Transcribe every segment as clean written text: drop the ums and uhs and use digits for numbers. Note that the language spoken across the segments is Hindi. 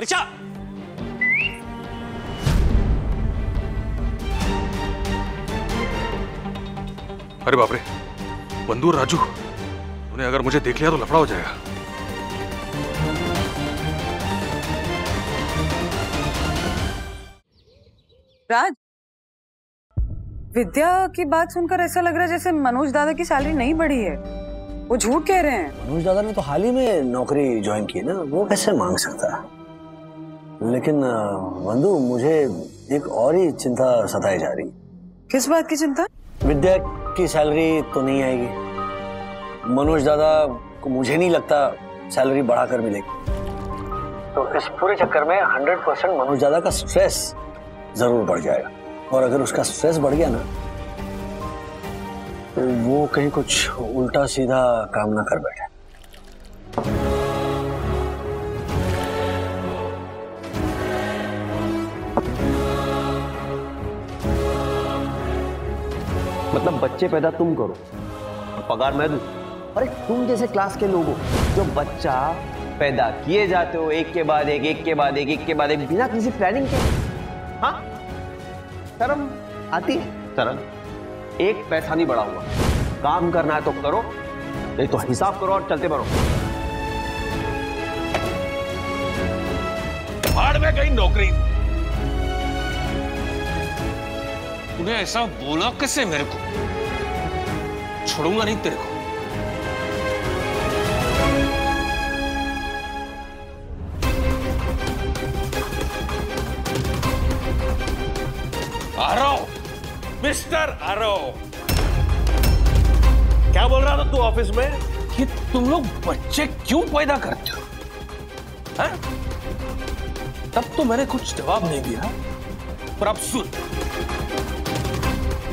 ऋचा! अरे बाप रे, बंदूर राजू, उन्हें अगर मुझे देख लिया तो लफड़ा हो जाएगा। राज, विद्या की बात सुनकर ऐसा लग रहा है जैसे मनोज दादा की सैलरी नहीं बढ़ी है। वो झूठ कह रहे हैं। मनोज दादा ने तो हाल ही में नौकरी ज्वाइन की ना, वो कैसे मांग सकता है? लेकिन बंधु, मुझे एक और ही चिंता सताई जा रही। किस बात की चिंता? विद्या की सैलरी तो नहीं आएगी। मनोज दादा को मुझे नहीं लगता सैलरी बढ़ाकर मिलेगी। तो इस पूरे चक्कर में 100% मनोज दादा का स्ट्रेस जरूर बढ़ जाएगा। और अगर उसका स्ट्रेस बढ़ गया ना, तो वो कहीं कुछ उल्टा सीधा काम ना कर बैठे। मतलब बच्चे पैदा तुम करो और पगार मैं दूं? अरे तुम जैसे क्लास के लोग हो जो बच्चा पैदा किए जाते हो एक के बाद एक, एक के बाद एक, एक के बाद एक, बिना किसी प्लानिंग के। हाँ, शर्म आती है? शर्म? एक पैसा नहीं बढ़ा हुआ। काम करना है तो करो, नहीं तो हिसाब करो और चलते बढ़ो। भाड़ में गई नौकरी। तूने ऐसा बोला कैसे मेरे को? छोड़ूंगा नहीं तेरे को। आरव, मिस्टर आरव। क्या बोल रहा था तू ऑफिस में? कि तुम लोग बच्चे क्यों पैदा करते हो? हैं? तब तो मैंने कुछ जवाब नहीं दिया, पर अब सुन,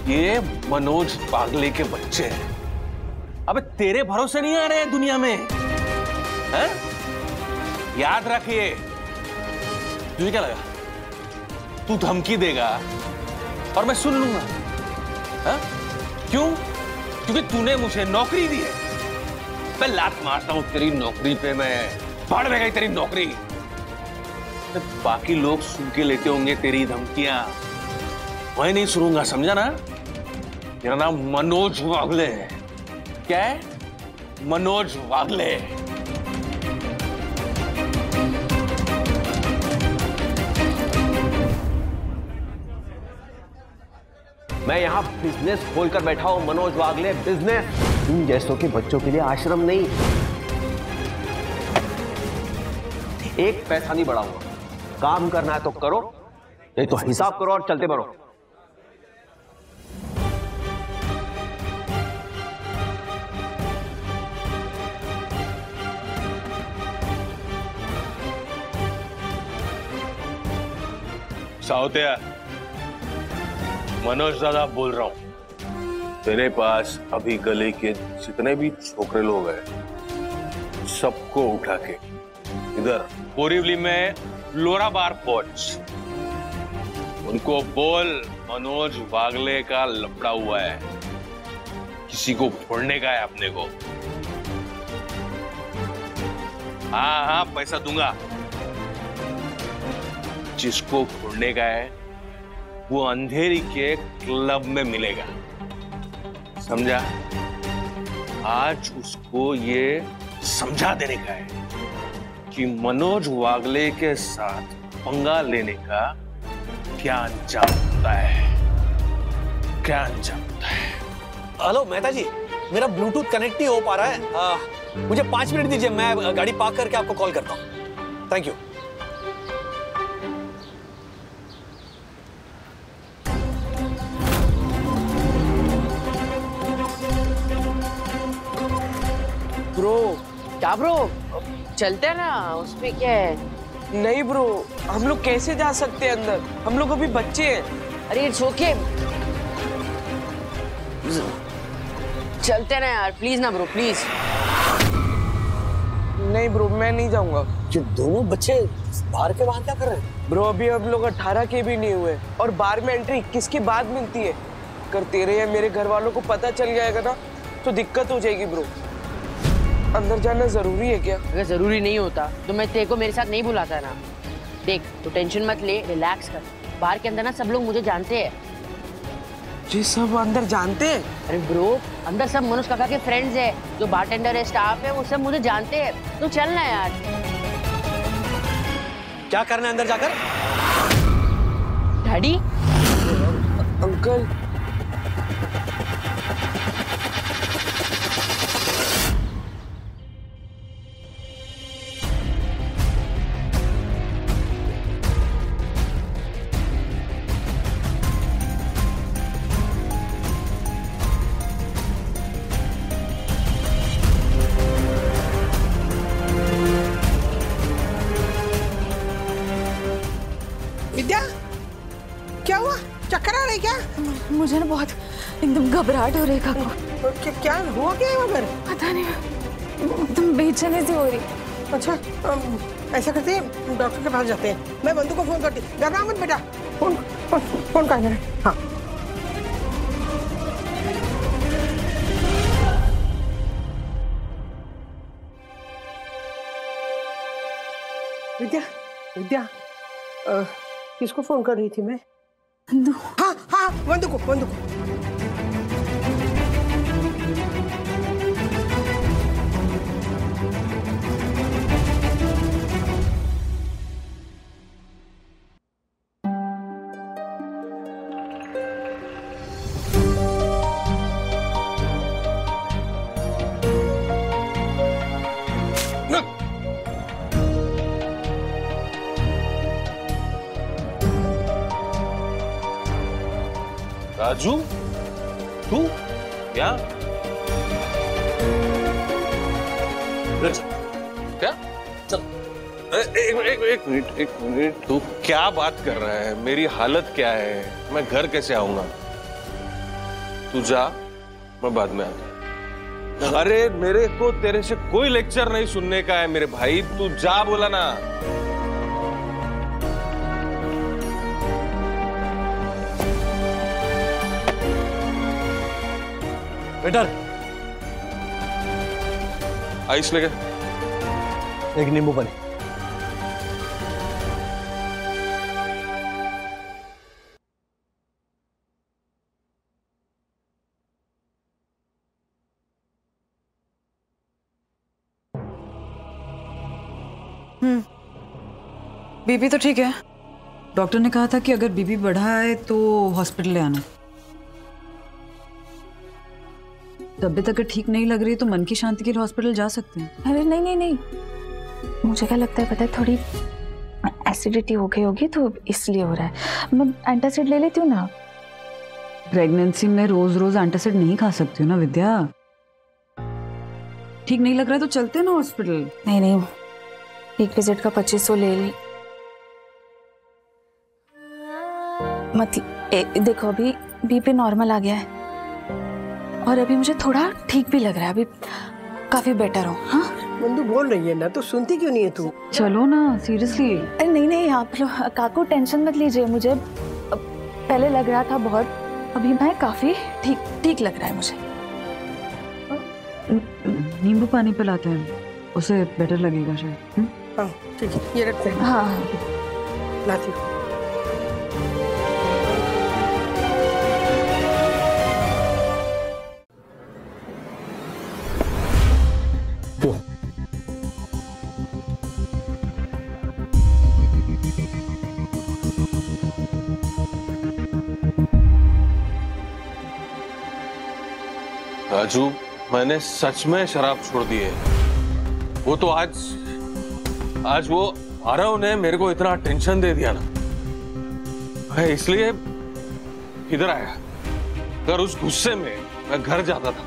ये मनोज पागले के बच्चे हैं। अबे तेरे भरोसे नहीं आ रहे हैं दुनिया में, हैं? याद रखिए। तुझे क्या लगा तू धमकी देगा और मैं सुन लूंगा? हैं? क्यों? क्योंकि तूने मुझे नौकरी दी है। मैं लात मारता हूं तेरी नौकरी पे, मैं फाड़ में गई तेरी नौकरी। तो बाकी लोग सुन के लेते होंगे तेरी धमकियां, मैं नहीं सुनूंगा, समझा ना? मेरा नाम मनोज वागले है। क्या है? मनोज वागले। मैं यहाँ बिजनेस खोलकर बैठा हूँ, मनोज वागले बिजनेस। तुम जैसों के बच्चों के लिए आश्रम नहीं। एक पैसा नहीं बढ़ा हुआ। काम करना है तो करो, नहीं तो हिसाब करो और चलते बढ़ो। साउतिया, मनोज दादा बोल रहा हूं। तेरे पास अभी गले के जितने भी छोकरे लोग हैं, सबको उठा के इधर बोरीवली में लोरा बार पहुंच। उनको बोल मनोज वागले का लफड़ा हुआ है, किसी को फोड़ने का है अपने को। हाँ हाँ, पैसा दूंगा। जिसको फोड़ने का है वो अंधेरी के क्लब में मिलेगा, समझा? आज उसको ये समझा देने का है कि मनोज वागले के साथ पंगा लेने का क्या अंजाम होता है, क्या अंजाम होता है। हेलो मेहता जी, मेरा ब्लूटूथ कनेक्ट नहीं हो पा रहा है। मुझे 5 मिनट दीजिए, मैं गाड़ी पार्क करके आपको कॉल करता हूँ। Thank you. ब्रो, क्या ब्रो? चलते हैं ना, उसमें क्या है? नहीं ब्रो, हम लोग कैसे जा सकते हैं अंदर? हम लोग अभी बच्चे हैं। अरे इट्स ओके, चलते ना यार, प्लीज ना ब्रो, प्लीज। नहीं ब्रो, मैं नहीं जाऊंगा। ये दोनों बच्चे बाहर के बाहर क्या कर रहे हैं? ब्रो अभी हम लोग 18 के भी नहीं हुए और बार में एंट्री 21 के बाद मिलती है। अगर तेरे या मेरे घर वालों को पता चल जाएगा ना तो दिक्कत हो जाएगी ब्रो। अंदर जाना जरूरी है क्या? अगर जरूरी नहीं होता तो मैं तेरे को मेरे साथ नहीं बुलाता ना। देख तू टेंशन मत ले, रिलैक्स कर। बार के अंदर ना सब लोग मुझे जानते हैं। ये सब अंदर जानते हैं? अरे ब्रो, अंदर सब मनोज काका के फ्रेंड्स है, जो बारटेंडर है, स्टाफ है, वो सब मुझे जानते हैं। तू चल ना यार। क्या करना है अंदर जाकर? डैडी अंकल विद्या, क्या हुआ? चक्कर आ रहे क्या? मुझे ना बहुत एकदम घबराहट हो रही काकू। क्या हुआ क्या है मगर? पता नहीं, एकदम बेचैनी सी हो रही। अच्छा, ऐसा करते हैं डॉक्टर के पास जाते हैं। मैं बंधु को फोन करती। घबरा मत बेटा, फोन कर देना। हाँ विद्या, विद्या किसको फोन कर रही थी मैं? हाँ हाँ, बंधु को। राजू, तू क्या? क्या? चल, एक मिनट, तू क्या बात कर रहा है? मेरी हालत क्या है? मैं घर कैसे आऊंगा? तू जा, मैं बाद में आता। अरे मेरे को तेरे से कोई लेक्चर नहीं सुनने का है मेरे भाई, तू जा बोला ना। वेटर, आइस लेके। एक नींबू पानी। बीपी तो ठीक है। डॉक्टर ने कहा था कि अगर बीपी बढ़ा है तो हॉस्पिटल ले आना। तबीयत अगर ठीक नहीं लग रही तो मन की शांति के लिए हॉस्पिटल जा सकते हैं। अरे नहीं, मुझे क्या लगता है पता है, थोड़ी एसिडिटी हो गई होगी तो इसलिए हो रहा है। मैं एंटासिड ले लेती हूँ ना। प्रेगनेंसी में रोज रोज एंटासिड नहीं खा सकती हो ना विद्या। ठीक नहीं लग रहा है तो चलते हैं ना हॉस्पिटल। नहीं, एक विजिट का 2500 ले ली। मतलब देखो, अभी बीपी नॉर्मल आ गया है और अभी मुझे थोड़ा ठीक भी लग रहा है, अभी काफी बेटर हूँ। हाँ बंधु बोल रही है ना, तो सुनती क्यों नहीं है तू? चलो ना, सीरियसली। अरे नहीं, आप लोग काकू टेंशन मत लीजिए। मुझे पहले लग रहा था बहुत, अभी मैं काफी ठीक लग रहा है मुझे। नींबू पानी पिलाते हैं, उसे बेटर लगेगा शायद। हाँ ठीक है, ये रखते हैं। हाँ लाती हूँ। राजू, मैंने सच में शराब छोड़ दी है। वो तो आज वो आरव ने मेरे को इतना टेंशन दे दिया ना, मैं इसलिए इधर आया। अगर उस गुस्से में मैं घर जाता था,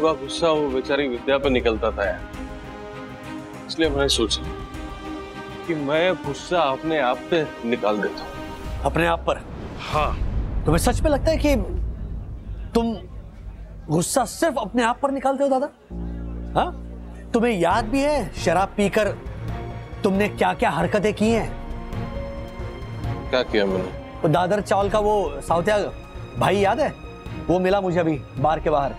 वह गुस्सा वो बेचारी विद्या पर निकलता था यार। इसलिए मैंने सोचा कि मैं गुस्सा अपने आप पे निकाल देता हूँ। अपने आप पर? हाँ। तुम्हें सच में लगता है कि तुम गुस्सा सिर्फ अपने आप पर निकालते हो दादा? हाँ, तुम्हें याद भी है शराब पीकर तुमने क्या क्या हरकतें की हैं? क्या किया मैंने? तो दादर चावल का वो साउथिया भाई याद है? वो मिला मुझे अभी बार के बाहर।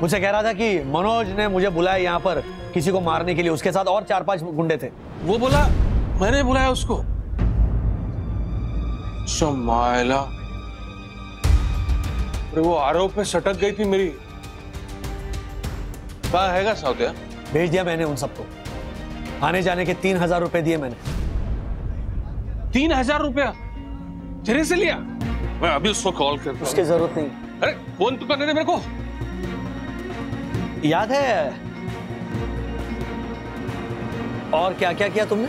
मुझे कह रहा था कि मनोज ने मुझे बुलाया यहाँ पर किसी को मारने के लिए, उसके साथ और 4-5 गुंडे थे। वो बोला मैंने बुलाया उसको? शमाइला, अरे वो आरोप पे सटक गई थी मेरी। कहाँ हैगा साउदिया? भेज दिया मैंने उन सबको। आने जाने के 3000 रुपए दिए मैंने। 3000 रुपया तेरे से लिया? मैं अभी उसको कॉल करता हूं। उसकी जरूरत नहीं। अरे फोन तो करने दे मेरे को। याद है और क्या क्या किया तुमने?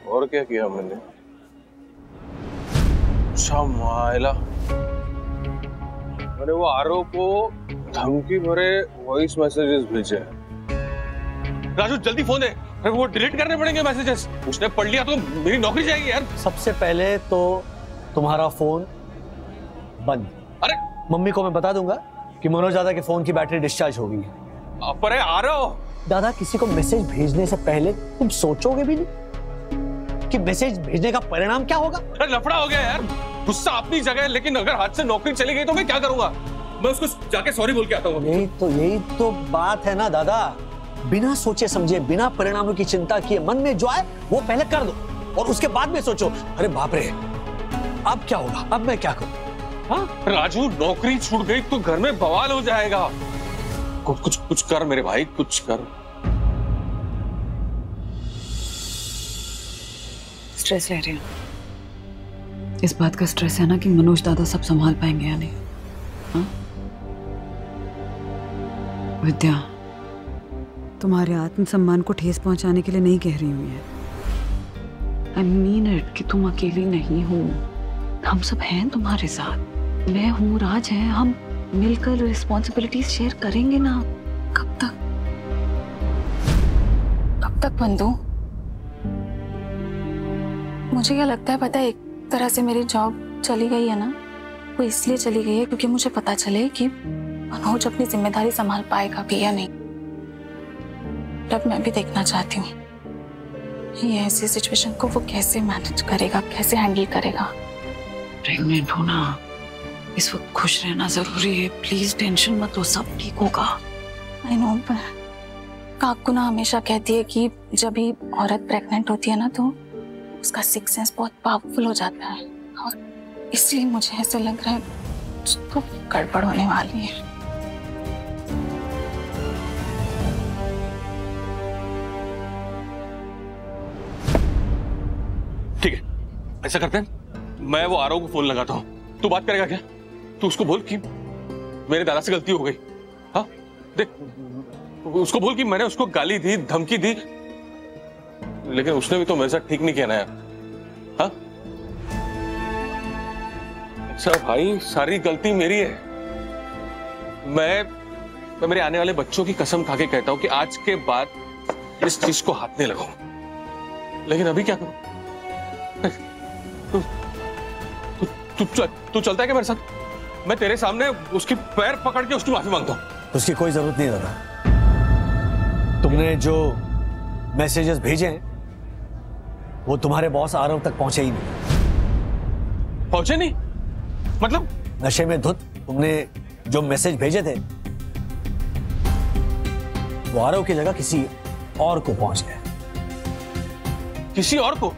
और क्या किया मैंने? शमाइला, मैंने वो आरव को धमकी भरे वॉइस मैसेजेस भेजे। राजू जल्दी फोन दे। अरे वो डिलीट करने पड़ेंगे मैसेजेस। उसने पढ़ लिया तो मेरी नौकरी जाएगी यार। सबसे पहले तो तुम्हारा फोन बंद। अरे मम्मी को मैं बता दूंगा कि मनोज दादा के फोन की बैटरी डिस्चार्ज हो गई है। अरे आरव, दादा किसी को मैसेज भेजने से पहले तुम सोचोगे भी नहीं कि मैसेज भेजने का परिणाम क्या होगा? अरे लफड़ा हो गया यार। गुस्सा अपनी जगह है, लेकिन अगर हाथ से नौकरी चली गई तो मैं क्या करूंगा? मैं उसको जाके सॉरी बोल के आता हूँ। यही तो बात है ना दादा। बिना सोचे समझे, बिना परिणामों की चिंता किए, मन में जो आए वो पहले कर दो और उसके बाद में सोचो अरे बाप रे अब क्या होगा, अब मैं क्या करूं? हाँ राजू, नौकरी छूट गई तो घर में बवाल हो जाएगा। कुछ कर मेरे भाई, कुछ कर। स्ट्रेस ले रही हूँ। इस बात का स्ट्रेस है ना कि मनोज दादा सब संभाल पाएंगे या नहीं। हाँ? विद्या, तुम्हारे आत्मसम्मान को ठेस पहुंचाने के लिए नहीं कह रही हूँ ये। I mean it कि तुम अकेली नहीं हो। हम सब हैं तुम्हारे साथ। मैं हूँ, राज है, हम मिलकर रिस्पॉन्सिबिलिटीज शेयर करेंगे ना। कब तक? कब तक बंधु? मुझे क्या लगता है पता है, एक तरह से मेरी जॉब चली गई है ना, वो इसलिए चली गई है क्योंकि मुझे पता चले कि मनोज अपनी जिम्मेदारी संभाल पाएगा भी या नहीं। तब मैं भी देखना चाहती हूँ ये ऐसी सिचुएशन को वो कैसे मैनेज करेगा, कैसे हैंडल करेगा। प्रेग्नेंट हो ना, इस वक्त खुश रहना जरूरी है। प्लीज टेंशन मत लो, सब ठीक होगा। आई नो, पर काकू ना हमेशा कहती है कि जब भी औरत प्रेग्नेंट होती है ना तो उसका सिक्स सेंस बहुत पावरफुल हो जाता है, और इसलिए मुझे ऐसा लग रहा है तो गड़बड़ होने वाली है। ठीक है, ऐसा करते हैं, मैं वो आरव को फोन लगाता हूँ। तू बात करेगा क्या? तू उसको बोल कि मेरे दादा से गलती हो गई। हाँ देख, उसको बोल कि मैंने उसको गाली दी, धमकी दी, लेकिन उसने भी तो मेरे साथ ठीक नहीं किया ना यार। हाँ सर भाई, सारी गलती मेरी है। मैं मेरे आने वाले बच्चों की कसम खा के कहता हूं कि आज के बाद इस चीज को हाथ नहीं लगाऊं। लेकिन अभी क्या करूं? तू चलता है क्या मेरे साथ? मैं तेरे सामने उसकी पैर पकड़ के उसकी माफी मांगता हूं। उसकी कोई जरूरत नहीं दादा। तुमने जो मैसेजेस भेजे हैं वो तुम्हारे बॉस आरव तक पहुंचे ही नहीं। पहुंचे नहीं? मतलब? नशे में धुत तुमने जो मैसेज भेजे थे वो आरव की जगह किसी और को पहुंच गए। किसी और को?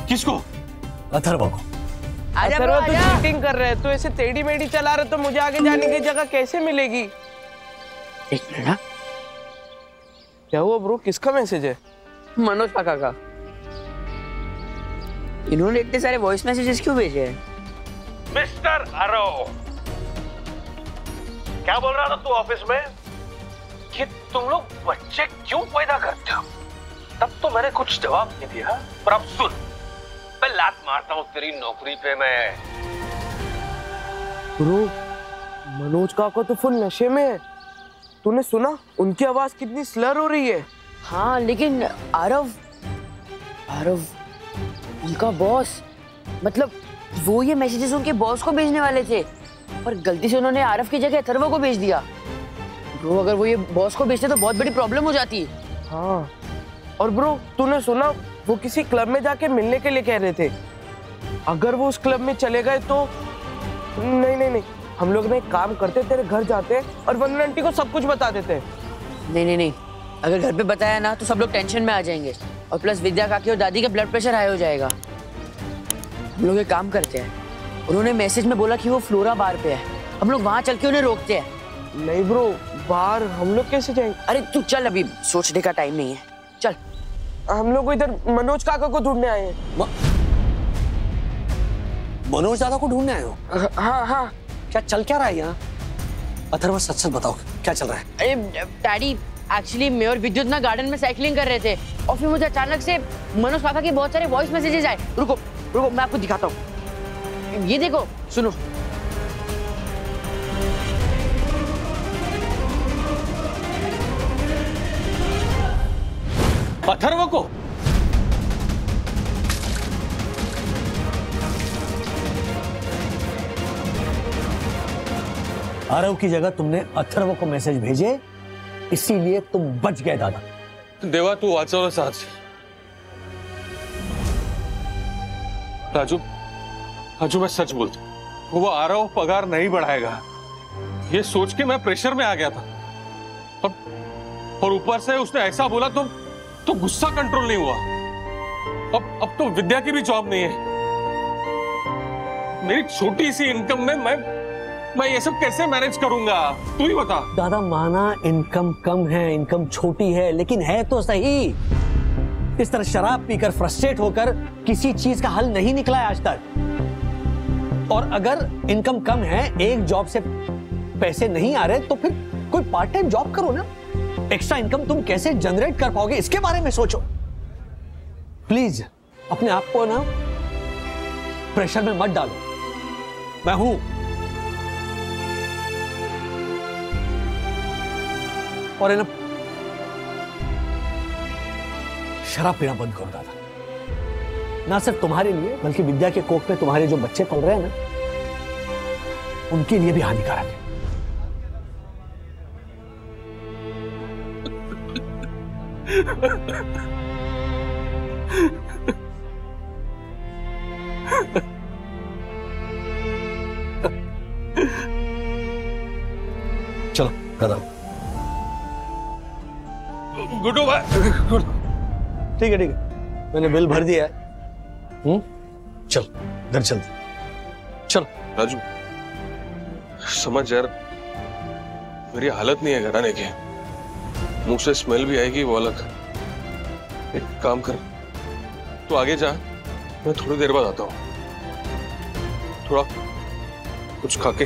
किसको? अथर्व को। अथर्व तो चीटिंग कर रहे हैं, तो ऐसे टेढ़ी मेढ़ी चला रहे तो मुझे आगे जाने की जगह कैसे मिलेगी? एक मिनट। क्या हुआ ब्रो, किसका मैसेज है? मनोज काका का। इन्होंने इतने सारे वॉइस मैसेजेस क्यों भेजे हैं? मिस्टर आरव, क्या बोल रहा था तू ऑफिस में कि तुम लोग बच्चे क्यों पैदा करते हो? तब तो मैंने कुछ जवाब नहीं दिया, पर अब सुन, मैं लात मारता हूं तेरी नौकरी पे मैं। ब्रो, मनोज काका तो फुल नशे में है। तूने सुना? उनकी आवाज कितनी स्लर हो रही है। हाँ, लेकिन आरव उनका बॉस, मतलब वो ये मैसेजेस उनके बॉस को भेजने वाले थे, पर गलती से उन्होंने आरव की जगह अथर्व को भेज दिया। ब्रो, अगर वो ये बॉस को भेजते तो बहुत बड़ी प्रॉब्लम हो जाती। हाँ, और ब्रो तूने सुना, वो किसी क्लब में जाके मिलने के लिए कह रहे थे। अगर वो उस क्लब में चले गए तो नहीं, हम लोग ना एक काम करते, तेरे घर जाते और वंदना आंटी को सब कुछ बता देते। नहीं, अगर घर पे बताया ना तो सब लोग टेंशन में आ जाएंगे और प्लस विद्या काकी और दादी का ब्लड प्रेशर हाई हो जाएगा। हम लोग एक काम करते हैं, उन्होंने मैसेज में बोला कि वो फ्लोरा बार पे है, हम लोग वहां चल के उन्हें रोकते हैं। नहीं ब्रो, बाहर हम लोग कैसे जाएंगे? अरे तू चल, अभी सोचने का टाइम नहीं है, चल। हम लोग इधर मनोज काका को ढूंढने आए हैं। मनोज दादा को ढूंढने आए हो? हाँ हाँ। क्या चल क्या रहा है यहाँ? अथर्व सच सच बताओ, क्या चल रहा है? अरे डैडी, एक्चुअली मैं और विद्युत ना गार्डन में साइकिलिंग कर रहे थे और फिर मुझे अचानक से मनोज काका के बहुत सारे वॉइस मैसेजेस आए। रुको रुको, मैं आपको दिखाता हूँ, ये देखो, सुनो। अथर्व को आरव की जगह तुमने अथर्व को मैसेज भेजे, इसीलिए तुम बच गए दादा। देवा तू वाचव साथ। राजू, राजू मैं सच बोलता हूं, वो आरव पगार नहीं बढ़ाएगा, ये सोच के मैं प्रेशर में आ गया था। और ऊपर से उसने ऐसा बोला तो गुस्सा कंट्रोल नहीं हुआ। अब तो विद्या की भी जॉब नहीं है। मेरी छोटी सी इनकम में मैं ये सब कैसे मैनेज करूंगा, तू ही बता। दादा माना इनकम कम है, इनकम छोटी है, लेकिन है तो सही। इस तरह शराब पीकर फ्रस्ट्रेट होकर किसी चीज का हल नहीं निकला है आज तक। और अगर इनकम कम है, एक जॉब से पैसे नहीं आ रहे, तो फिर कोई पार्ट टाइम जॉब करो ना। एक्स्ट्रा इनकम तुम कैसे जनरेट कर पाओगे, इसके बारे में सोचो प्लीज। अपने आप को ना प्रेशर में मत डालो। मैं हूं, और है ना, शराब पीना बंद करो दादा। ना सिर्फ तुम्हारे लिए, बल्कि विद्या के कोख में तुम्हारे जो बच्चे पल रहे हैं ना, उनके लिए भी हानिकारक है। चलो दादा। गुड्डू भाई, ठीक है ठीक है, मैंने बिल भर दिया है। चल घर चलते। चल राजू समझ यार, मेरी हालत नहीं है घर आने की, मुंह से स्मेल भी आएगी वो अलग। एक काम कर, तू आगे जा, मैं थोड़ी देर बाद आता हूँ, थोड़ा कुछ खा के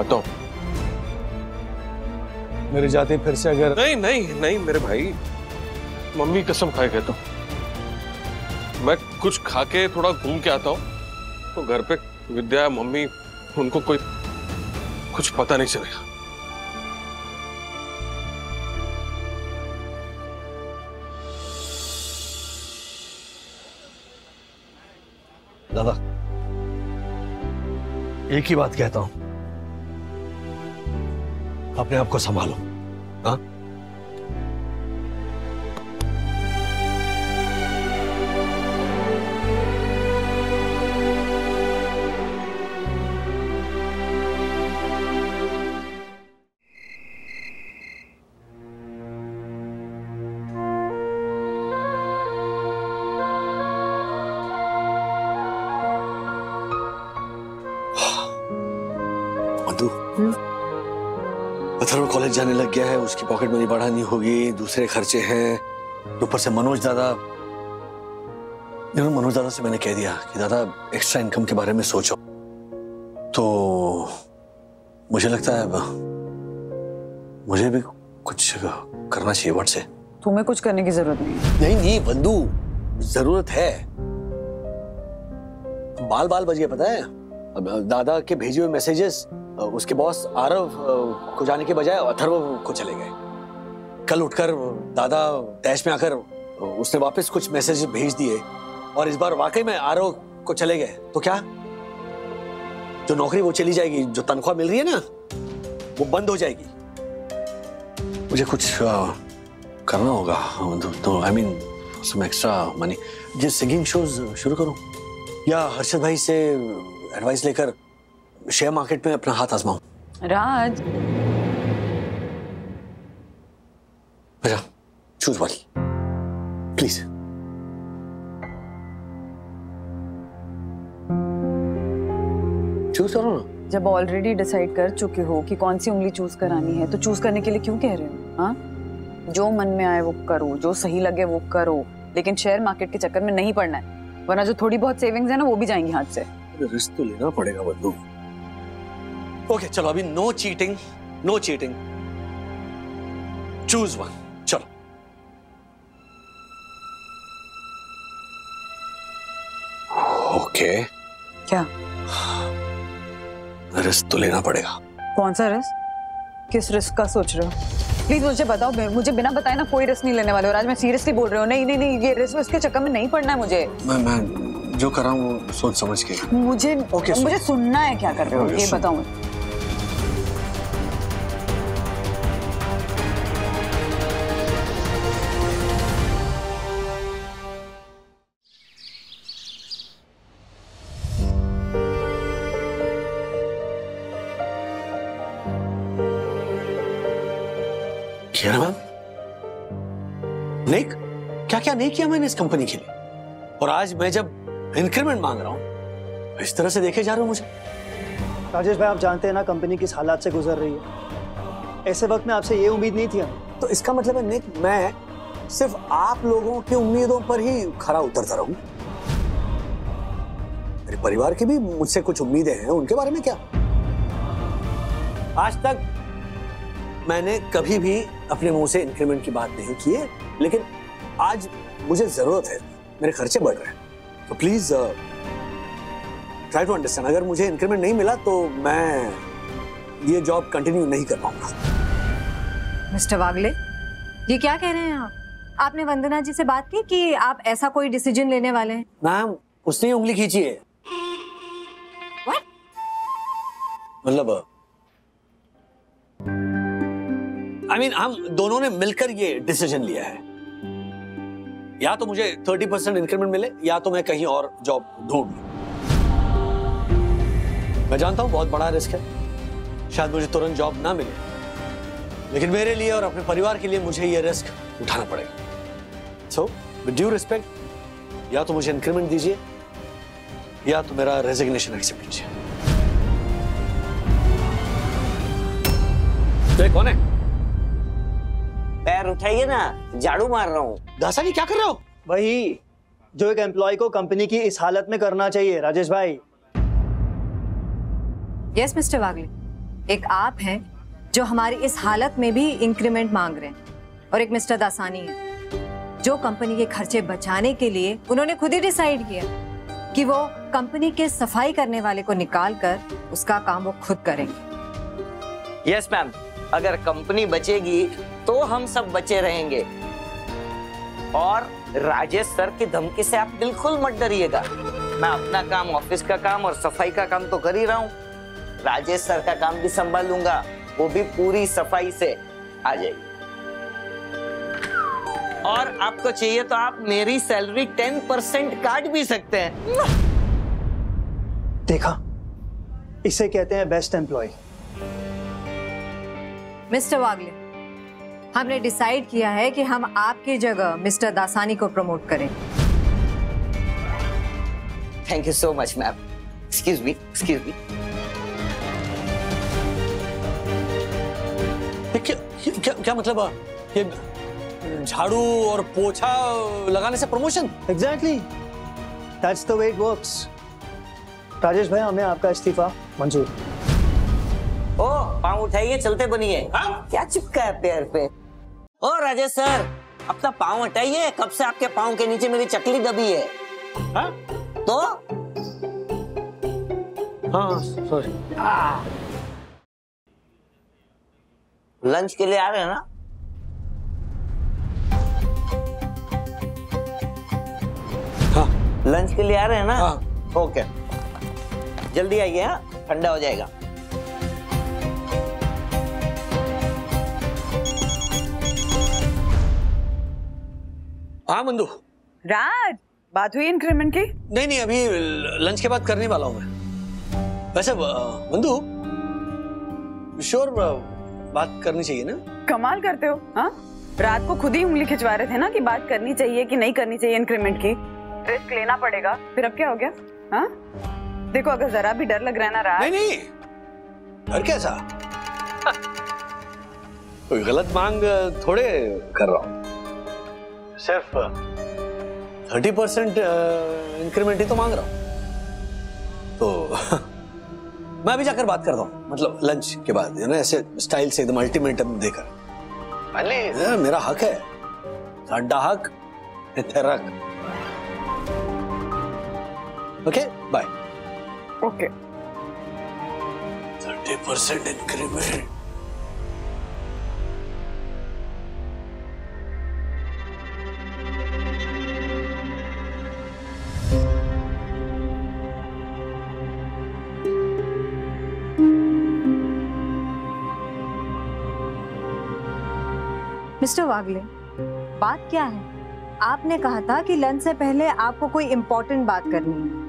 आता हूँ। मेरे जाते फिर से अगर नहीं नहीं नहीं मेरे भाई, मम्मी कसम खाए कहता हूँ, मैं कुछ खा के थोड़ा घूम के आता हूँ, तो घर पे विद्या मम्मी उनको कोई कुछ पता नहीं चलेगा। दादा एक ही बात कहता हूं, अपने आप को संभालो। हाँ अथर्व कॉलेज जाने लग गया है, उसकी पॉकेट मनी बढ़ानी होगी, दूसरे खर्चे हैं, ऊपर से मनोज दादा। मनोज दादा से मैंने कह दिया कि दादा एक्स्ट्रा इनकम के बारे में सोचो, तो मुझे लगता है मुझे भी कुछ करना चाहिए। व्हाट से? तुम्हें कुछ करने की जरूरत नहीं है। नहीं नहीं बंधु, जरूरत है। बाल बाल बज गए पता है। दादा के भेजे हुए मैसेजेस उसके बॉस आरव को जाने के बजाय अथर्व को चले गए। कल उठकर दादा डैश में आकर उसने वापस कुछ मैसेज भेज दिए, और इस बार वाकई में आरव को चले गए। तो क्या जो नौकरी वो चली जाएगी, जो तनख्वाह मिल रही है ना वो बंद हो जाएगी। मुझे कुछ करना होगा, तो I mean some extra money. ये सिंगिंग शोज शुरू करूं या हर्षद भाई से एडवाइस लेकर शेयर मार्केट में अपना हाथ आजमाऊं? राज, अच्छा चूज वन प्लीज। चूज करो ना। जब ऑलरेडी डिसाइड कर चुके हो कि कौन सी उंगली चूज करानी है तो चूज करने के लिए क्यों कह रहे हो? हाँ, जो मन में आए वो करो, जो सही लगे वो करो, लेकिन शेयर मार्केट के चक्कर में नहीं पड़ना है, वरना जो थोड़ी बहुत सेविंग्स है ना वो भी जाएंगी हाथ से। रिस्क तो लेना पड़ेगा बंधु। ओके चलो, अभी no cheating, no cheating, choose one. चलो ओके। क्या रिस्क तो लेना पड़ेगा। कौन सा रिस्क? किस रिस्क का सोच रहे हो? प्लीज मुझे बताओ, मुझे बिना बताए ना कोई रिस्क नहीं लेने वाले हो। आज मैं सीरियसली बोल रही हूँ। नहीं नहीं नहीं, ये रिस्क इसके चक्कर में नहीं पड़ना है मुझे। मैं जो कर रहा हूँ वो सोच समझ के। मुझे मुझे सुनना है क्या कर रहे हो, ये बताओ मुझे। क्या मैम? नहीं, क्या क्या नहीं किया मैंने इस कंपनी के लिए, और आज मैं जब इंक्रीमेंट मांग रहा हूं इस तरह से देखे जा रहे हो मुझे। राजेश भाई, आप जानते हैं ना कंपनी किस हालात से गुजर रही है। ऐसे वक्त में आपसे ये उम्मीद नहीं थी हमें। तो इसका मतलब है निक, मैं सिर्फ आप लोगों की उम्मीदों पर ही खरा उतरता रहूं? मेरे परिवार की भी मुझसे कुछ उम्मीदें हैं, उनके बारे में क्या? आज तक मैंने कभी भी अपने मुंह से इंक्रीमेंट की बात नहीं की है, लेकिन आज मुझे जरूरत है, मेरे खर्चे बढ़ रहे हैं, तो प्लीज ट्राई टू अंडरस्टैंड। अगर मुझे इंक्रीमेंट नहीं मिला तो मैं ये जॉब कंटिन्यू नहीं कर पाऊंगा। मिस्टर वागले, ये क्या कह रहे हैं आप? आपने वंदना जी से बात की कि आप ऐसा कोई डिसीजन लेने वाले हैं? मैम, उसने ही उंगली खींची है। What? मतलब हम दोनों ने मिलकर ये डिसीजन लिया है, या तो मुझे 30% इंक्रीमेंट मिले या तो मैं कहीं और जॉब ढूंढ लूं। मैं जानता हूं बहुत बड़ा रिस्क है, शायद मुझे तुरंत जॉब ना मिले, लेकिन मेरे लिए और अपने परिवार के लिए मुझे ये रिस्क उठाना पड़ेगा। सो विद ड्यू रिस्पेक्ट, या तो मुझे इंक्रीमेंट दीजिए या तो मेरा रेजिग्नेशन एक्सेप्ट कीजिए। तो कौन है? पैर उठाइए ना, झाड़ू मार रहा हूँ। दासानी क्या कर रहे हो? वही जो एक एम्प्लॉय को कंपनी की इस हालत में करना चाहिए राजेश भाई। यस मिस्टर वागले, एक आप हैं जो हमारी इस हालत में भी इंक्रीमेंट मांग रहे हैं, और एक मिस्टर दासानी है जो कंपनी के खर्चे बचाने के लिए उन्होंने खुद ही डिसाइड किया कि वो कंपनी के सफाई करने वाले को निकाल कर उसका काम वो खुद करेंगे। यस मैम, अगर कंपनी बचेगी तो हम सब बचे रहेंगे, और राजेश सर की धमकी से आप बिल्कुल मत डरिएगा। मैं अपना काम, ऑफिस का काम और सफाई का काम तो कर ही रहा हूँ, राजेश सर का काम भी संभालूंगा, वो भी पूरी सफाई से। आ जाइए, और आपको चाहिए तो आप मेरी सैलरी 10% काट भी सकते हैं। देखा, इसे कहते हैं बेस्ट एम्प्लॉय। मिस्टर वागले, हमने डिसाइड किया है कि हम आपकी जगह मिस्टर दासानी को प्रमोट करें। Thank you so much ma'am. Excuse me, excuse me. क्या मतलब? ये झाड़ू और पोछा लगाने से promotion? Exactly, that's the way it works. Rajesh भाई, हमें आपका इस्तीफा मंजूर। ओ, पाँव उठाइए, चलते बनिए। क्या चिपका है पैर पे? ओ राजेश सर, अपना पाँव हटाइए, कब से आपके पाँव के नीचे मेरी चकली दबी है। हाँ? तो हाँ, सॉरी। लंच के लिए आ रहे हैं ना? हाँ। लंच के लिए आ रहे हैं ना? हाँ। ओके, जल्दी आइए, हाँ, ठंडा हो जाएगा। हाँ मंदू। राज, बात हुई इंक्रीमेंट की? नहीं, अभी लंच के बाद करने वाला हूँ मैं। वैसे मंदू, श्योर बात करनी चाहिए ना? कमाल करते हो। हाँ, रात को खुद ही उंगली खिंचवा रहे थे ना कि बात करनी चाहिए कि नहीं करनी चाहिए इंक्रीमेंट की, रिस्क लेना पड़ेगा, फिर अब क्या हो गया? हाँ, देखो अगर जरा भी डर लग रहा है ना राज। नहीं डर कैसा, कोई गलत मांग थोड़े कर रहा हूं, सिर्फ 30% इंक्रीमेंट ही तो मांग रहा हूं। तो मैं अभी जाकर बात करता हूँ, मतलब लंच के बाद, है ना, ऐसे स्टाइल से एकदम अल्टीमेटम देकर। मेरा हक है, साडा हक तेरा हक। Okay bye. Okay 30% increment. Mister Wagle, बात क्या है? आपने कहा था कि लंच से पहले आपको कोई इम्पोर्टेंट बात करनी है।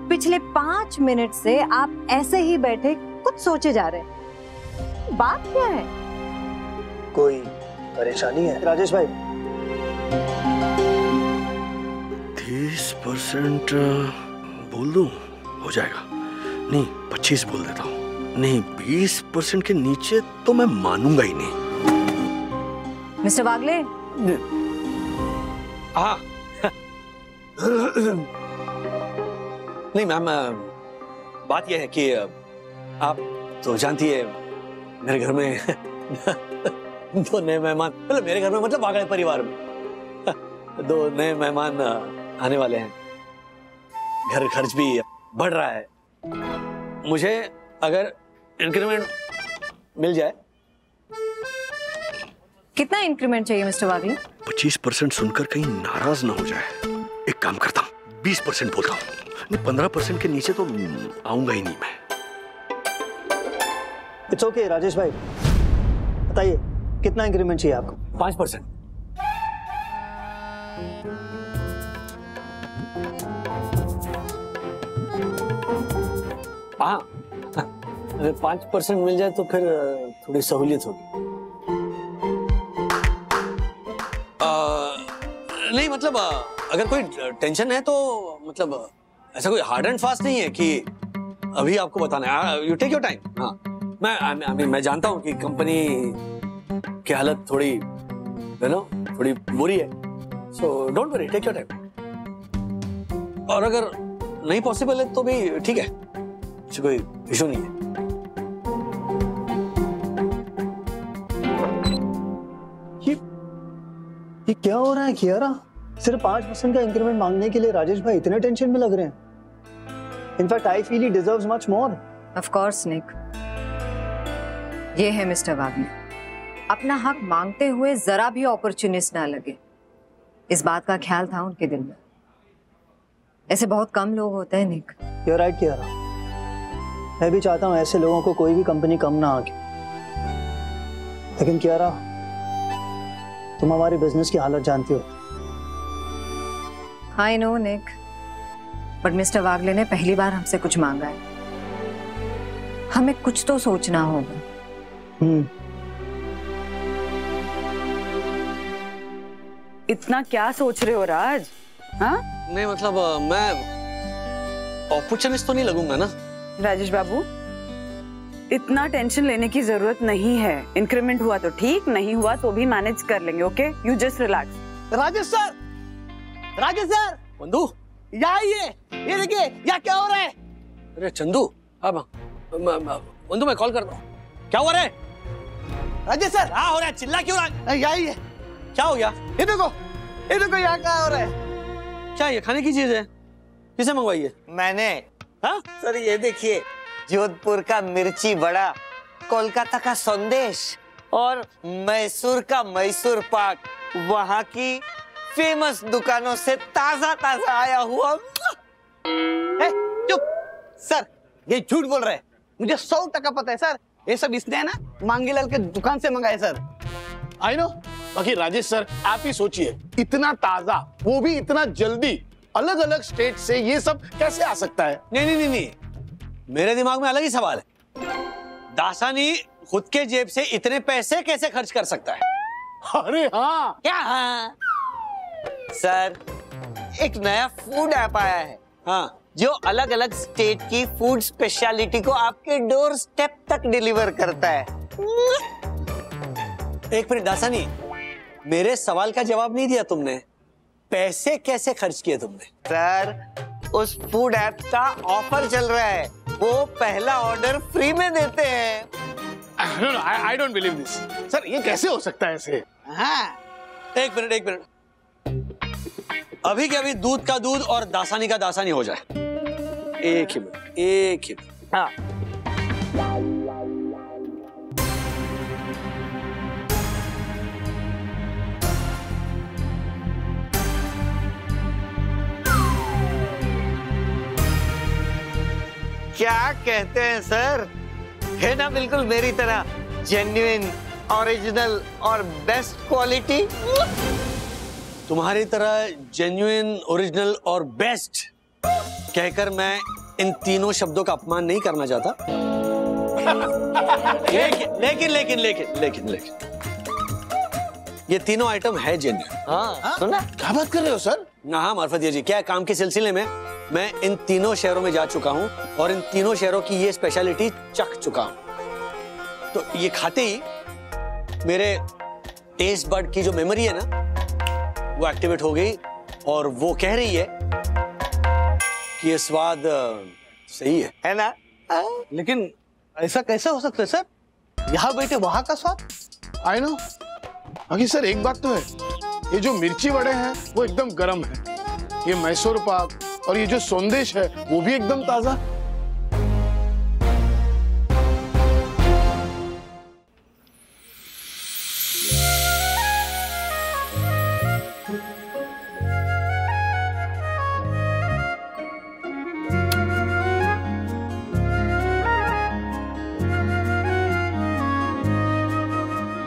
पिछले 5 मिनट से आप ऐसे ही बैठे कुछ सोचे जा रहे हैं। बात क्या है? कोई परेशानी है राजेश भाई? 30% बोल दूं, हो जाएगा। नहीं 25 बोल देता हूँ। नहीं 20% के नीचे तो मैं मानूंगा ही नहीं। मिस्टर वागले, हाँ नहीं मैम, बात यह है कि आप तो जानती है मेरे घर में 2 नए मेहमान, मतलब मेरे घर में मतलब वागले परिवार में 2 नए मेहमान आने वाले हैं। घर खर्च भी बढ़ रहा है। मुझे अगर इंक्रीमेंट मिल जाए। कितना इंक्रीमेंट चाहिए मिस्टर वागले? 25% सुनकर कहीं नाराज ना हो जाए। एक काम करता हूँ 20% बोलता हूँ। 15% के नीचे तो आऊंगा ही नहीं मैं। इट्स ओके राजेश भाई, बताइए कितना इंक्रीमेंट चाहिए आपको? 5%। हाँ अगर 5% मिल जाए तो फिर थोड़ी सहूलियत होगी। नहीं मतलब अगर कोई टेंशन है तो मतलब ऐसा कोई हार्ड एंड फास्ट नहीं है कि अभी आपको बताना है। You take your time. हाँ मैं जानता हूँ कि कंपनी की हालत थोड़ी थोड़ी बुरी है, so don't worry, take your time. और अगर नहीं पॉसिबल है तो भी ठीक है, कोई इशू नहीं है। ये क्या हो रहा है कियारा? सिर्फ 5% का इंक्रीमेंट मांगने के लिए राजेश भाई इतने टेंशन में लग रहे हैं। In fact I feel he deserves much more. Of course Nick, ये है मिस्टर वागले, अपना हक मांगते हुए जरा भी अपॉर्चुनिस्ट ना लगे, इस बात का ख्याल था उनके दिल में। ऐसे बहुत कम लोग होते हैं निक। यू आर राइट कियारा, मैं भी चाहता हूँ ऐसे लोगों को कोई भी कंपनी कम ना आके। लेकिन कियारा, तुम हमारी बिजनेस की हालत जानती हो। I know Nick, but mister Wagle ने पहली बार हमसे कुछ मांगा है, हमें कुछ तो सोचना होगा। इतना क्या सोच रहे हो राज? हाँ नहीं मतलब मैं अपॉर्चुनिस्ट तो नहीं लगूंगा ना। राजेश बाबू, इतना टेंशन लेने की जरूरत नहीं है। इंक्रीमेंट हुआ तो ठीक, नहीं हुआ तो भी मैनेज कर लेंगे। Okay, you just relax. Rajesh sir बंधु यहाँ ये देखिए यहाँ क्या हो रहा है? अरे चंदू, अब बंधु मैं कॉल करता हूँ। क्या हुआ रे? राजेश सर हाँ हो रहा है, चिल्ला क्यों रहा है? यही है। क्या हो गया? ये देखो यहाँ क्या हो रहा है? क्या ये खाने की चीज है? किसे मंगवाई है? मैंने। हाँ सर ये देखिए, जोधपुर का मिर्ची बड़ा, कोलकाता का संदेश और मैसूर का मैसूर पाक, वहाँ की फेमस दुकानों से ताजा ताजा आया हुआ। चुप सर, ये झूठ बोल रहे हैं। मुझे 100% पता है सर, ये सब इसने है ना मांगीलाल के दुकान से मंगाए सर। I know. बाकी राजेश सर आप ही सोचिए, इतना ताजा, वो भी इतना जल्दी, अलग अलग स्टेट से, ये सब कैसे आ सकता है? नहीं, मेरे दिमाग में अलग ही सवाल है। दासानी खुद के जेब से इतने पैसे कैसे खर्च कर सकता है? अरे हाँ। क्या हाँ? सर एक नया फूड ऐप आया है। हाँ जो अलग अलग स्टेट की फूड स्पेशलिटी को आपके डोर स्टेप तक डिलीवर करता है। एक मिनट दासानी, मेरे सवाल का जवाब नहीं दिया तुमने। पैसे कैसे खर्च किए तुमने? सर, उस फूड ऐप का ऑफर चल रहा है, वो पहला ऑर्डर फ्री में देते हैं। I don't believe this. Sir, ये कैसे हो सकता है ऐसे? हाँ। एक मिनट, अभी के अभी दूध का दूध और दासानी का दासानी हो जाए। एक ही मिनट। हाँ। क्या कहते हैं सर? है ना बिल्कुल मेरी तरह जेन्युइन, ओरिजिनल और बेस्ट क्वालिटी। तुम्हारी तरह जेन्युइन, ओरिजिनल और बेस्ट कहकर मैं इन तीनों शब्दों का अपमान नहीं करना चाहता। लेकिन ये तीनों आइटम है जेन्युइन। हाँ, सुना? क्या बात कर रहे हो सर? हाँ मार्फत जी, क्या काम के सिलसिले में मैं इन तीनों शहरों में जा चुका हूँ और इन तीनों शहरों की ये स्पेशलिटी चख चुका हूँ। तो ये खाते ही मेरे टेस्ट बड की जो मेमोरी है ना, वो एक्टिवेट हो गई और वो कह रही है कि ये स्वाद सही है ना? लेकिन ऐसा कैसे हो सकता है सर? यहाँ बैठे वहां का स्वाद। I know. बाकी सर एक बात तो है, ये जो मिर्ची वड़े हैं वो एकदम गरम है, ये मैसूर पाक और ये जो संदेश है वो भी एकदम ताजा।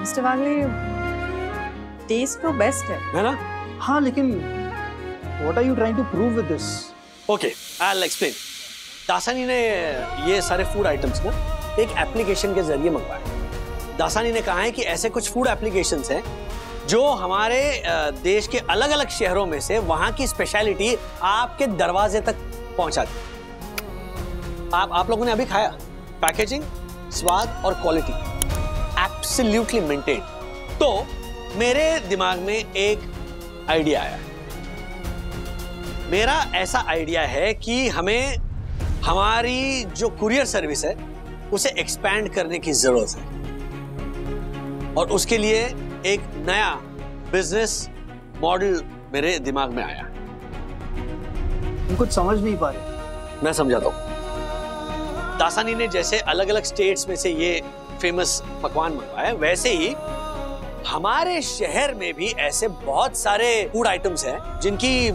मिस्टर वागले, टेस्ट तो बेस्ट है ना? हाँ, लेकिन what are you trying to prove with this? Okay, I'll explain. Dasani ने ये सारे फूड आइटम्स ना एक एप्लीकेशन के जरिए मंगवाए। दासानी ने कहा है कि ऐसे कुछ फूड एप्लीकेशंस हैं जो हमारे देश के अलग अलग शहरों में से वहां की स्पेशलिटी आपके दरवाजे तक पहुंचाती। आप लोगों ने अभी खाया, पैकेजिंग, स्वाद और क्वालिटी एब्सोल्युटली मेंटेन। तो मेरे दिमाग में एक आइडिया आया। मेरा ऐसा आइडिया है कि हमें हमारी जो कुरियर सर्विस है उसे एक्सपैंड करने की जरूरत है और उसके लिए एक नया बिजनेस मॉडल मेरे दिमाग में आया। तुम कुछ समझ नहीं पा रहे। मैं समझाता हूं। दासानी ने जैसे अलग अलग स्टेट्स में से ये फेमस पकवान मंगवाए, वैसे ही हमारे शहर में भी ऐसे बहुत सारे फूड आइटम्स हैं जिनकी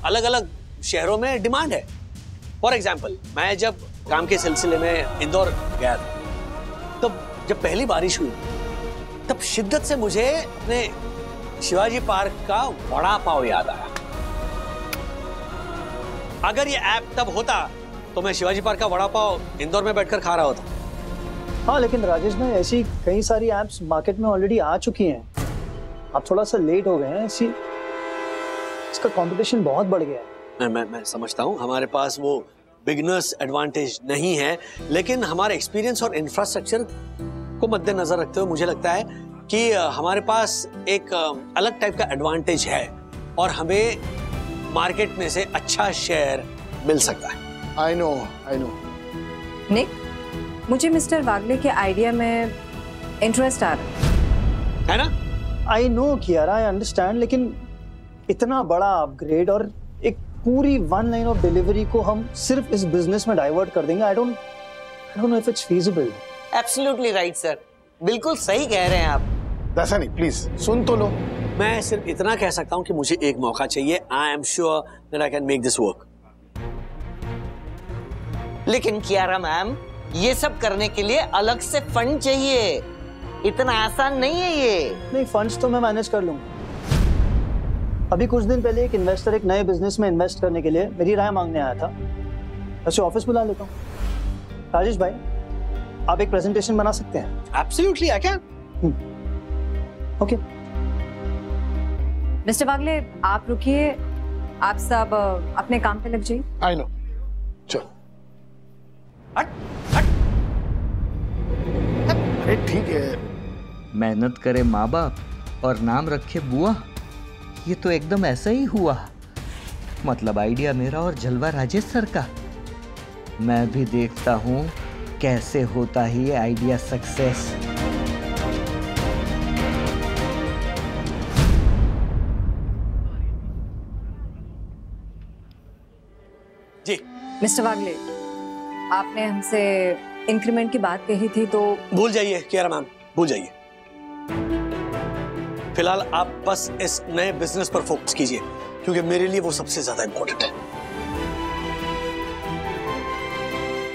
अलग अलग शहरों में डिमांड है। फॉर एग्जाम्पल, मैं जब काम के सिलसिले में इंदौर गया था, तब जब पहली बारिश हुई तब शिद्दत से मुझे अपने शिवाजी पार्क का वड़ा पाव याद आया। अगर ये ऐप तब होता तो मैं शिवाजी पार्क का वड़ा पाव इंदौर में बैठकर खा रहा होता। हाँ, लेकिन राजेश भाई, ऐसी कई सारी एप्स मार्केट में ऑलरेडी आ चुकी हैं। आप थोड़ा सा लेट हो गए हैं, इसका कंपटीशन बहुत बढ़ गया है। मैं समझता हूँ हमारे पास वो बिगनर्स एडवांटेज नहीं है, लेकिन हमारे एक्सपीरियंस और इंफ्रास्ट्रक्चर को मद्देनजर रखते हुए मुझे लगता है कि हमारे पास एक अलग टाइप का एडवांटेज है और हमें मार्केट में से अच्छा शेयर मिल सकता है। आई नो। निक, मुझे मिस्टर वागले के आइडिया में इंटरेस्ट आ रहा है ना? I know Kiara, I understand, लेकिन इतना बड़ा अपग्रेड और एक पूरी वन लाइन ऑफ डिलीवरी को हम सिर्फ इस बिजनेस में डाइवर्ट कर देंगे। I don't know if it's feasible. Absolutely right sir, बिल्कुल सही कह रहे हैं आप। दासानी प्लीज सुन तो लो। मैं सिर्फ इतना कह सकता हूँ कि मुझे एक मौका चाहिए। I am sure that I can make this work. लेकिन कियारा मैम, ये सब करने के लिए अलग से फंड चाहिए, इतना आसान नहीं है ये। नहीं, फंड्स तो मैं मैनेज कर लूंगा। अभी कुछ दिन पहले एक इन्वेस्टर एक नए बिजनेस में इन्वेस्ट करने के लिए मेरी राय मांगने आया था। वैसे ऑफिस बुला लेता हूँ। राजेश भाई, आप एक प्रेजेंटेशन बना सकते हैं? Absolutely I can. Okay. Mister Wagle, आप रुकिए, आप सब अपने काम पे लग जाइए। I know. चल। अरे ठीक है। मेहनत करे माँ बाप और नाम रखे बुआ, ये तो एकदम ऐसा ही हुआ। मतलब आइडिया मेरा और जलवा राजेश सर का। मैं भी देखता हूँ कैसे होता है ये आइडिया सक्सेस। जी मिस्टर वागले, आपने हमसे इंक्रीमेंट की बात कही थी तो भूल जाइए कियारा मैम, भूल जाइए। फिलहाल आप बस इस नए बिजनेस पर फोकस कीजिए, क्योंकि मेरे लिए वो सबसे ज्यादा इंपॉर्टेंट है।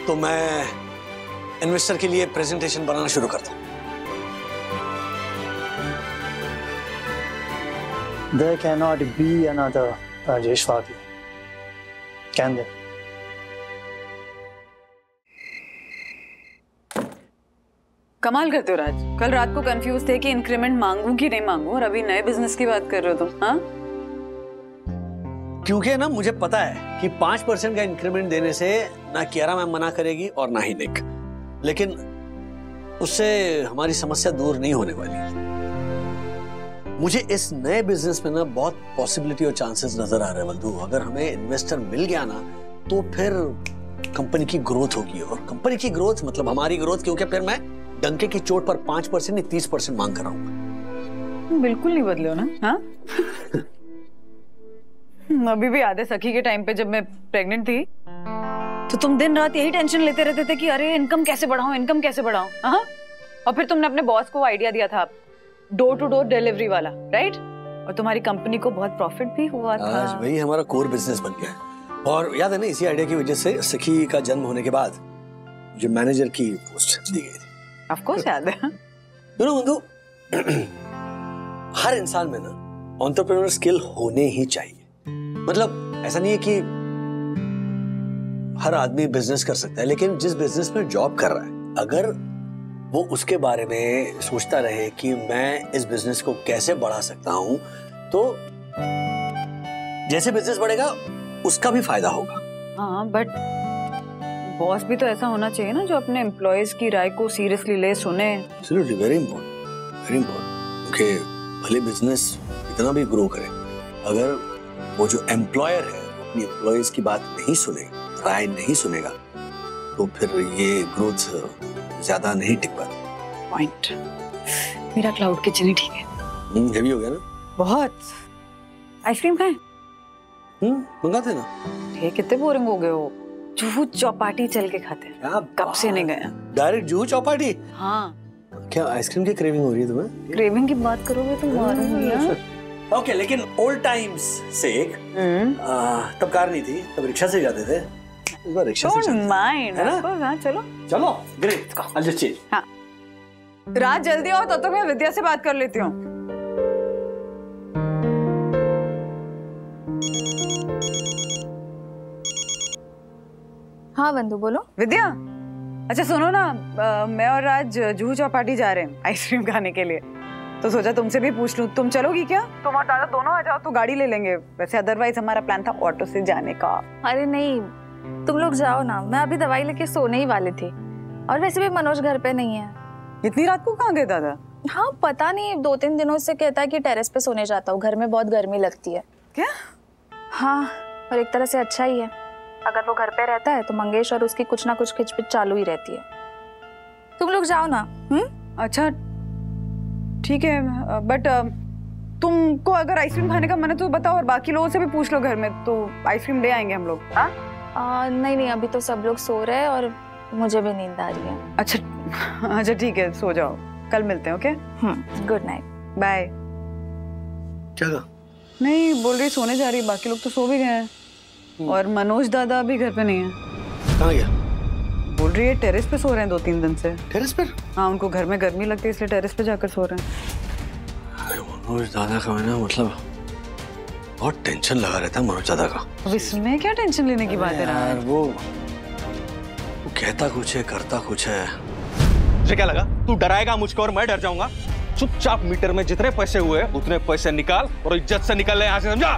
तो मैं इन्वेस्टर के लिए प्रेजेंटेशन बनाना शुरू करता हूं। There cannot be another Rajesh Wagle. Can there? कमाल करते हो राज। कल रात को कंफ्यूज थे कि इंक्रीमेंट मांगू कि नहीं मांगू, और अभी नए बिजनेस की बात कर रहे हो तुम। हाँ, क्योंकि ना मुझे पता है कि 5% का इंक्रीमेंट देने से ना कियारा मैम मना करेगी और ना ही निक, लेकिन उससे हमारी समस्या दूर नहीं होने वाली। मुझे इस नए बिजनेस में ना बहुत पॉसिबिलिटी और चांसेस नजर आ रहे हैं बंधु। अगर हमें इन्वेस्टर मिल गया ना तो फिर कंपनी की ग्रोथ होगी, और कंपनी की ग्रोथ मतलब हमारी ग्रोथ, क्योंकि फिर मैं डंके की चोट पर 5% नहीं 30% मांग कर रहा हूँ। बिल्कुल नहीं बदले हो ना। हाँ अभी भी याद है सखी के टाइम पे जब मैं प्रेग्नेंट थी तो तुम दिन रात यही टेंशन लेते रहते थे कि अरे इनकम कैसे बढ़ाऊं, इनकम कैसे बढ़ाऊं। हाँ, और फिर तुमने अपने बॉस को आइडिया दिया था डोर टू डोर डिलीवरी वाला, राइट? और तुम्हारी कंपनी को बहुत प्रॉफिट भी हुआ था। आज वही हमारा कोर बिजनेस बन गया है। और याद है ना, इसी आइडिया की वजह से सखी का जन्म होने के बाद मुझे मैनेजर की पोस्ट दी गई थी। ऑफ कोर्स याद है। बंधु, हर इंसान में ना एंटरप्रेन्योर स्किल होने ही चाहिए। मतलब ऐसा नहीं है कि हर आदमी बिजनेस कर सकता है, लेकिन जिस बिजनेस में जॉब कर रहा है अगर वो उसके बारे में सोचता रहे कि मैं इस बिजनेस को कैसे बढ़ा सकता हूं, तो जैसे बिजनेस बढ़ेगा उसका भी फायदा होगा। हाँ, बट बॉस भी तो ऐसा होना चाहिए ना जो अपने एम्प्लॉयज की राय को सीरियसली ले, सुने। Absolutely, very important, very important. क्योंकि भले बिजनेस इतना भी ग्रो करे, अगर वो जो एम्प्लॉयर है अपनी एम्प्लॉयज की बात नहीं सुनेगा, राय नहीं सुनेगा, तो फिर ये ग्रोथ ज्यादा नहीं टिक पाती। पॉइंट। मेरा क्लाउड किचन ही ठीक है। हेवी हो गया ना बहुत। आइसक्रीम खाएं? मंगाते ना। ये कितने बोरिंग हो गए हो। जुहू चौपाटी चल के खाते हैं। कब से नहीं गए। डायरेक्ट जुहू चौपाटी? हाँ। क्या आइसक्रीम की क्रेविंग हो रही है तुम्हें? क्रेविंग की बात करोगे तो मारूंगी। ओके, लेकिन ओल्ड टाइम्स से एक तब कार नहीं थी, तब रिक्शा से जाते थे। इस बार रिक्शा से चलते माइंड है ना? हाँ, चलो चलो, ग्रेट। I'll just change। हाँ, रात जल्दी आओ, तब तक मैं विद्या से बात कर लेती हूँ। हाँ बंधु, बोलो। विद्या, अच्छा सुनो ना, मैं और राज जुहू चौपाटी जा रहे हैं आइसक्रीम खाने के लिए, तो सोचा तुमसे भी पूछ लूं, तुम चलोगी क्या? तुम और दादा दोनों आ जाओ तो गाड़ी ले लेंगे। वैसे अदरवाइज हमारा प्लान था ऑटो से जाने का। अरे नहीं, तुम लोग जाओ ना, मैं अभी दवाई लेके सोने ही वाली थी। और वैसे भी मनोज घर पे नहीं है। इतनी रात को कहाँ गए दादा? हाँ पता नहीं, 2-3 दिनों से कहता है कि टेरेस पे सोने जाता हूँ, घर में बहुत गर्मी लगती है। क्या? हाँ, और एक तरह से अच्छा ही है। अगर वो घर पे रहता है तो मंगेश और उसकी कुछ ना कुछ खिचपिच चालू ही रहती है। तुम लोग जाओ ना। अच्छा ठीक है, बट तुमको अगर आइसक्रीम खाने का मन है तो बताओ, और बाकी लोगों से भी पूछ लो घर में, तो आइसक्रीम ले आएंगे हम लोग। नहीं, अभी तो सब लोग सो रहे हैं और मुझे भी नींद आ रही है। अच्छा ठीक है, सो जाओ, कल मिलते हैं। Okay, good night. बाय। क्या? नहीं, बोल रही सोने जा रही, बाकी लोग तो सो भी गए हैं, और मनोज दादा अभी घर पे नहीं है। कहाँ गया? बोल रही है टेरेस पे सो रहे हैं 2-3 दिन से। टेरेस पर? हाँ, उनको घर में गर्मी लगती है इसलिए टेरेस पे जाकर सो रहे हैं। मनोज दादा का ना मतलब बहुत टेंशन लगा रहता है मनोज दादा का। अब इसमें क्या टेंशन लेने की बात है यार? वो कहता कुछ है, करता कुछ है। तुझे क्या लगा तू डराएगा मुझको और मैं डर जाऊंगा? चुपचाप मीटर में जितने पैसे हुए उतने पैसे निकाल और इज्जत से निकल ले यहाँ से, समझा?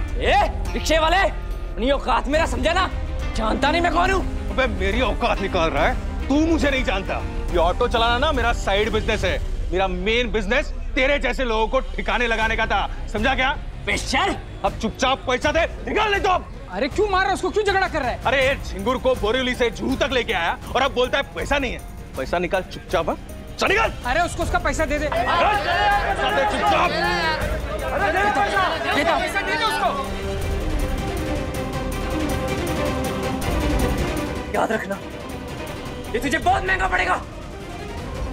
रिक्शे वाले, अपनी औकात मेरा समझा ना? जानता नहीं मैं कौन हूँ? अबे मेरी औकात निकाल रहा है, तू मुझे नहीं जानता। ये ऑटो चलाना ना मेरा साइड बिजनेस है, मेरा मेन बिजनेस तेरे जैसे लोगों को ठिकाने लगाने का था, समझा क्या? बेशर, अब चुपचाप पैसा दे, निकाल ले तो। अरे क्यों मार रहा है उसको, क्यों झगड़ा कर रहा है? अरे झिंगुर को बोरीवली से जूहू तक लेके आया और अब बोलता है पैसा नहीं है। पैसा निकाल चुपचाप, चल निकाल। अरे उसको उसका पैसा दे दे। पैसा दे चुपचाप। पैसा दे दे उसको। याद रखना, ये तुझे बहुत महंगा पड़ेगा,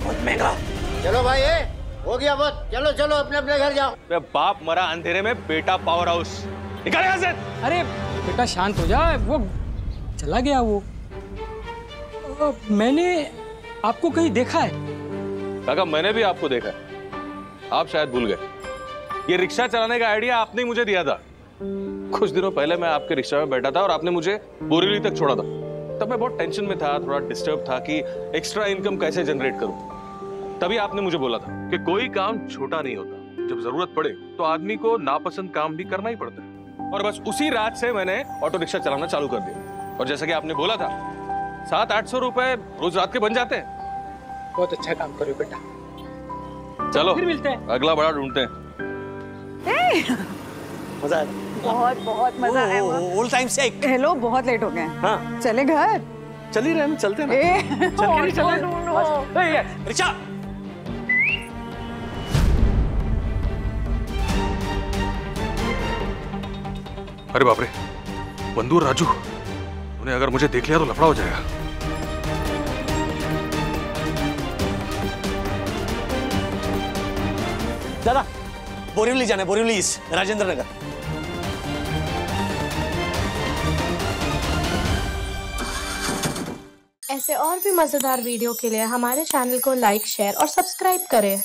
बहुत महंगा। चलो भाई, हो गया बहुत, चलो चलो अपने अपने घर जाओ। बाप मरा अंधेरे में, बेटा पावर हाउस, निकल यहाँ से। अरे बेटा शांत हो जा, वो चला गया वो। मैंने आपको कहीं देखा है? काका मैंने भी आपको देखा है, आप शायद भूल गए। ये रिक्शा चलाने का आइडिया आपने मुझे दिया था। कुछ दिनों पहले मैं आपके रिक्शा में बैठा था और आपने मुझे बोरीवली तक छोड़ा था। तब मैं बहुत टेंशन में था, थोड़ा डिस्टर्ब था कि एक्स्ट्रा इनकम कैसे जनरेट करूं। तभी आपने मुझे बोला था कि कोई काम छोटा नहीं होता, जब जरूरत पड़े तो आदमी को नापसंद काम भी करना ही पड़ता है। और बस उसी रात से मैंने ऑटो रिक्शा चलाना चालू कर दिया। और जैसा कि आपने बोला था, 700-800 रुपए रोज रात के बन जाते हैं। बहुत अच्छा काम करो बेटा। चलो फिर मिलते हैं, अगला बड़ा ढूंढते हैं। मजा आया, बहुत बहुत मजा आया। ऑल टाइम सेक। हेलो, बहुत लेट हो गए। हाँ, चले घर। चल ही रहे हैं, चलते हैं ना। चल के नहीं चले। रिक्शा। अरे बाप रे, बंधु और राजू, उन्हें अगर मुझे देख लिया तो लफड़ा हो जाएगा। दादा, बोरीवली जाना है, बोरीवली राजेंद्र नगर। ऐसे और भी मजेदार वीडियो के लिए हमारे चैनल को लाइक, शेयर और सब्सक्राइब करें।